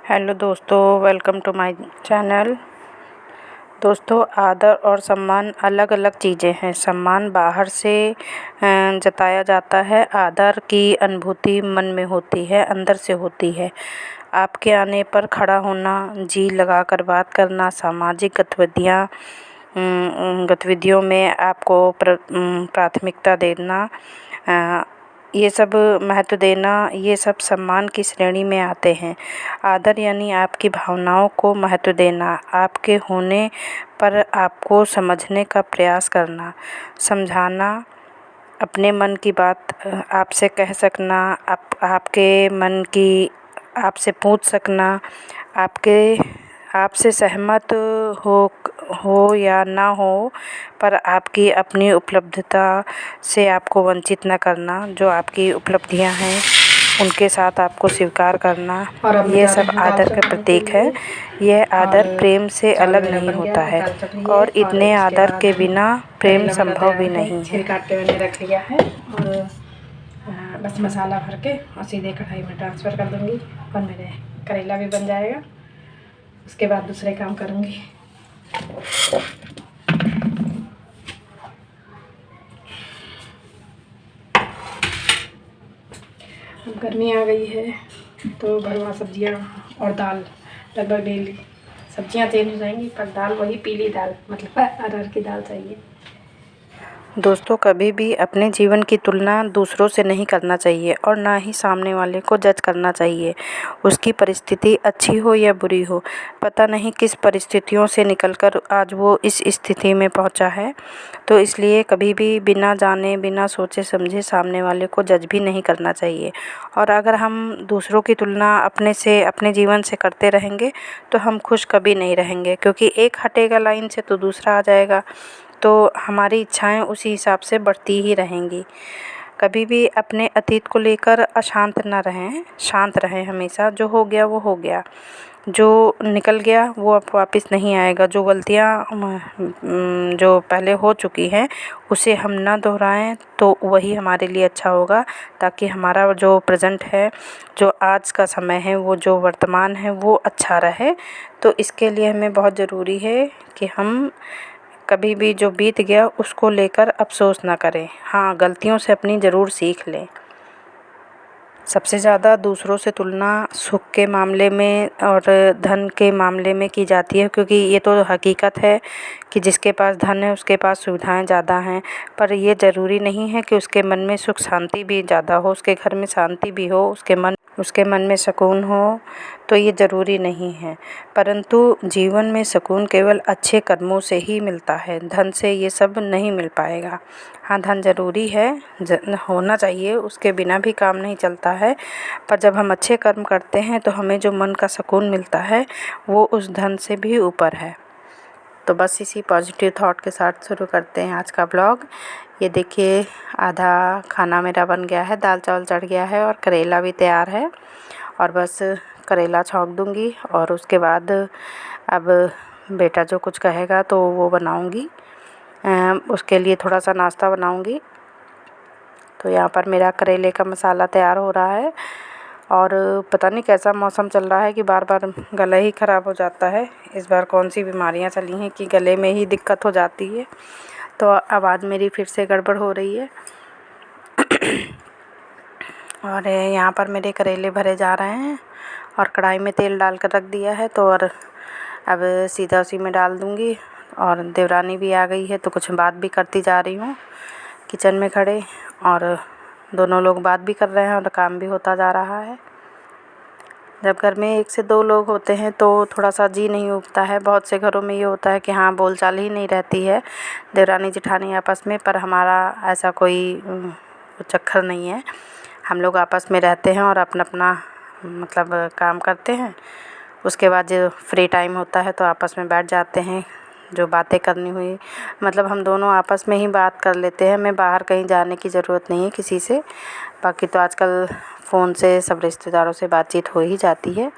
Hello दोस्तों, welcome to my channel. दोस्तों, आदर और सम्मान अलग अलग चीज़ें हैं। सम्मान बाहर से जताया जाता है। आदर की अनुभूति मन में होती है, अंदर से होती है। आपके आने पर खड़ा होना, जी लगाकर बात करना, सामाजिक गतिविधियों में आपको प्राथमिकता देना, ये सब महत्व देना, ये सब सम्मान की श्रेणी में आते हैं। आदर यानी आपकी भावनाओं को महत्व देना, आपके होने पर आपको समझने का प्रयास करना, समझाना, अपने मन की बात आपसे कह सकना, आपके मन की आपसे पूछ सकना, आपसे सहमत हो या ना हो, पर आपकी अपनी उपलब्धता से आपको वंचित न करना। जो आपकी उपलब्धियां हैं उनके साथ आपको स्वीकार करना, ये सब आदर का प्रतीक है। यह आदर प्रेम से अलग नहीं होता है और इतने आदर के बिना प्रेम संभव भी नहीं है। काट के मैंने रख लिया है और बस मसाला भर के और सीधे कढ़ाई में ट्रांसफ़र कर दूँगी और मेरे करेला भी बन जाएगा। उसके बाद दूसरे काम करूँगी। अब गर्मी आ गई है तो भरवा सब्जियां और दाल लगभग डेली सब्जियां चेंज हो जाएंगी, पर दाल वही पीली दाल, मतलब अरहर की दाल चाहिए। दोस्तों, कभी भी अपने जीवन की तुलना दूसरों से नहीं करना चाहिए और ना ही सामने वाले को जज करना चाहिए। उसकी परिस्थिति अच्छी हो या बुरी हो, पता नहीं किस परिस्थितियों से निकलकर आज वो इस स्थिति में पहुंचा है। तो इसलिए कभी भी बिना जाने बिना सोचे समझे सामने वाले को जज भी नहीं करना चाहिए। और अगर हम दूसरों की तुलना अपने जीवन से करते रहेंगे तो हम खुश कभी नहीं रहेंगे, क्योंकि एक हटेगा लाइन से तो दूसरा आ जाएगा, तो हमारी इच्छाएं उसी हिसाब से बढ़ती ही रहेंगी। कभी भी अपने अतीत को लेकर अशांत ना रहें, शांत रहें हमेशा। जो हो गया वो हो गया, जो निकल गया वो अब वापस नहीं आएगा। जो गलतियां जो पहले हो चुकी हैं उसे हम ना दोहराएं तो वही हमारे लिए अच्छा होगा, ताकि हमारा जो प्रेजेंट है, जो आज का समय है, वो जो वर्तमान है वो अच्छा रहे। तो इसके लिए हमें बहुत ज़रूरी है कि हम कभी भी जो बीत गया उसको लेकर अफ़सोस ना करें। हाँ, गलतियों से अपनी ज़रूर सीख लें। सबसे ज़्यादा दूसरों से तुलना सुख के मामले में और धन के मामले में की जाती है, क्योंकि ये तो हकीकत है कि जिसके पास धन है उसके पास सुविधाएं ज़्यादा हैं। पर ये ज़रूरी नहीं है कि उसके मन में सुख शांति भी ज़्यादा हो, उसके घर में शांति भी हो, उसके मन में सुकून हो, तो ये ज़रूरी नहीं है। परंतु जीवन में सुकून केवल अच्छे कर्मों से ही मिलता है, धन से ये सब नहीं मिल पाएगा। हाँ, धन ज़रूरी है, होना चाहिए, उसके बिना भी काम नहीं चलता है। पर जब हम अच्छे कर्म करते हैं तो हमें जो मन का सुकून मिलता है वो उस धन से भी ऊपर है। तो बस इसी पॉजिटिव थॉट के साथ शुरू करते हैं आज का ब्लॉग। ये देखिए, आधा खाना मेरा बन गया है, दाल चावल चढ़ गया है और करेला भी तैयार है। और बस करेला छौंक दूँगी और उसके बाद अब बेटा जो कुछ कहेगा तो वो बनाऊँगी। उसके लिए थोड़ा सा नाश्ता बनाऊँगी। तो यहाँ पर मेरा करेले का मसाला तैयार हो रहा है और पता नहीं कैसा मौसम चल रहा है कि बार बार गला ही ख़राब हो जाता है। इस बार कौन सी बीमारियाँ चली हैं कि गले में ही दिक्कत हो जाती है, तो आवाज़ मेरी फिर से गड़बड़ हो रही है। और यहाँ पर मेरे करेले भरे जा रहे हैं और कढ़ाई में तेल डाल कर रख दिया है, तो और अब सीधा उसी में डाल दूँगी। और देवरानी भी आ गई है तो कुछ बात भी करती जा रही हूँ किचन में खड़े, और दोनों लोग बात भी कर रहे हैं और काम भी होता जा रहा है। जब घर में 1 से 2 लोग होते हैं तो थोड़ा सा जी नहीं उगता है। बहुत से घरों में ये होता है कि हाँ, बोलचाल ही नहीं रहती है देवरानी जेठानी आपस में, पर हमारा ऐसा कोई चक्कर नहीं है। हम लोग आपस में रहते हैं और अपना अपना मतलब काम करते हैं। उसके बाद जो फ्री टाइम होता है तो आपस में बैठ जाते हैं, जो बातें करनी हुई मतलब हम दोनों आपस में ही बात कर लेते हैं। हमें बाहर कहीं जाने की ज़रूरत नहीं है किसी से। बाकी तो आजकल फ़ोन से सब रिश्तेदारों से बातचीत हो ही जाती है।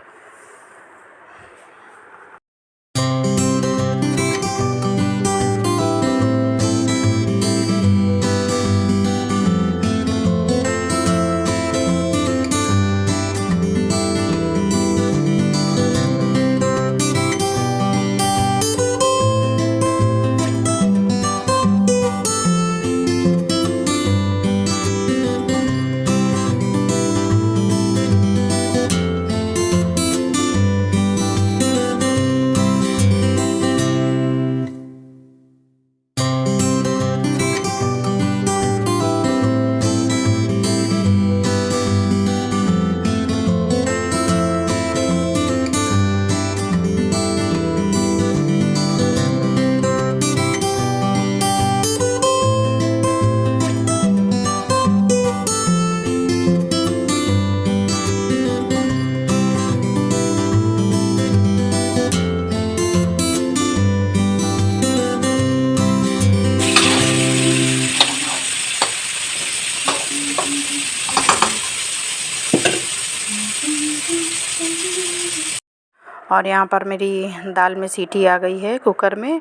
और यहाँ पर मेरी दाल में सीटी आ गई है कुकर में,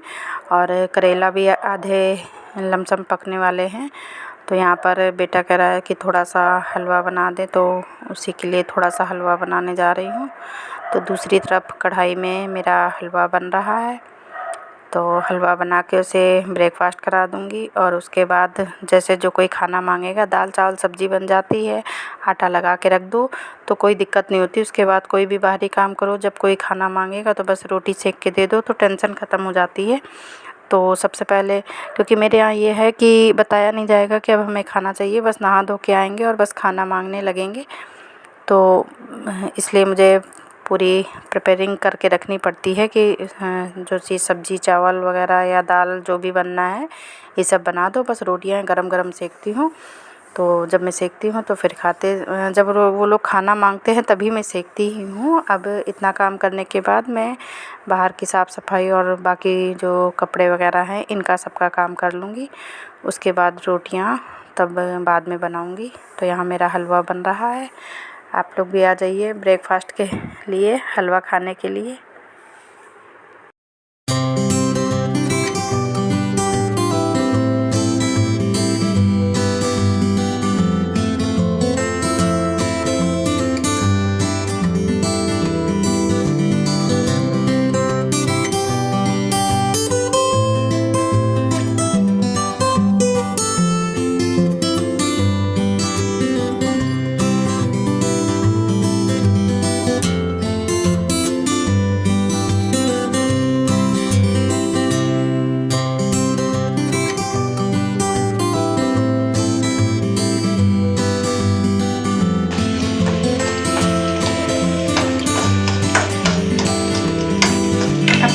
और करेला भी आधे लमसम पकने वाले हैं। तो यहाँ पर बेटा कह रहा है कि थोड़ा सा हलवा बना दे, तो उसी के लिए थोड़ा सा हलवा बनाने जा रही हूँ। तो दूसरी तरफ कढ़ाई में मेरा हलवा बन रहा है, तो हलवा बना के उसे ब्रेकफास्ट करा दूँगी। और उसके बाद जैसे जो कोई खाना मांगेगा, दाल चावल सब्ज़ी बन जाती है, आटा लगा के रख दो तो कोई दिक्कत नहीं होती। उसके बाद कोई भी बाहरी काम करो, जब कोई खाना मांगेगा तो बस रोटी सेक के दे दो तो टेंशन ख़त्म हो जाती है। तो सबसे पहले, क्योंकि मेरे यहाँ ये है कि बताया नहीं जाएगा कि अब हमें खाना चाहिए, बस नहा धो के आएंगे और बस खाना मांगने लगेंगे। तो इसलिए मुझे पूरी प्रिपेयरिंग करके रखनी पड़ती है कि जो चीज़ सब्ज़ी चावल वगैरह या दाल जो भी बनना है ये सब बना दो, बस रोटियां गरम गरम सेकती हूँ। तो जब मैं सेकती हूँ तो फिर खाते, जब वो लोग खाना मांगते हैं तभी मैं सेकती ही हूँ। अब इतना काम करने के बाद मैं बाहर की साफ़ सफाई और बाकी जो कपड़े वगैरह हैं इनका सबका काम कर लूँगी। उसके बाद रोटियां तब बाद में बनाऊँगी। तो यहाँ मेरा हलवा बन रहा है। आप लोग भी आ जाइए ब्रेकफास्ट के लिए हलवा खाने के लिए।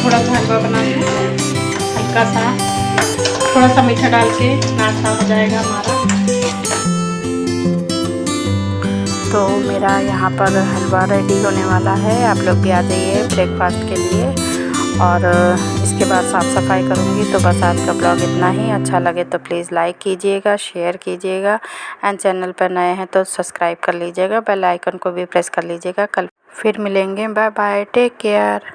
थोड़ा सा हलवा बना दें, हल्का सा थोड़ा सा मीठा डाल के नाश्ता हो जाएगा हमारा। तो मेरा यहाँ पर हलवा रेडी होने वाला है। आप लोग भी आ जाइए ब्रेकफास्ट के लिए। और इसके बाद साफ़ सफाई करूँगी। तो बस आज का ब्लॉग इतना ही। अच्छा लगे तो प्लीज़ लाइक कीजिएगा, शेयर कीजिएगा, एंड चैनल पर नए हैं तो सब्सक्राइब कर लीजिएगा, बेल आइकन को भी प्रेस कर लीजिएगा। कल फिर मिलेंगे। Bye bye, take care.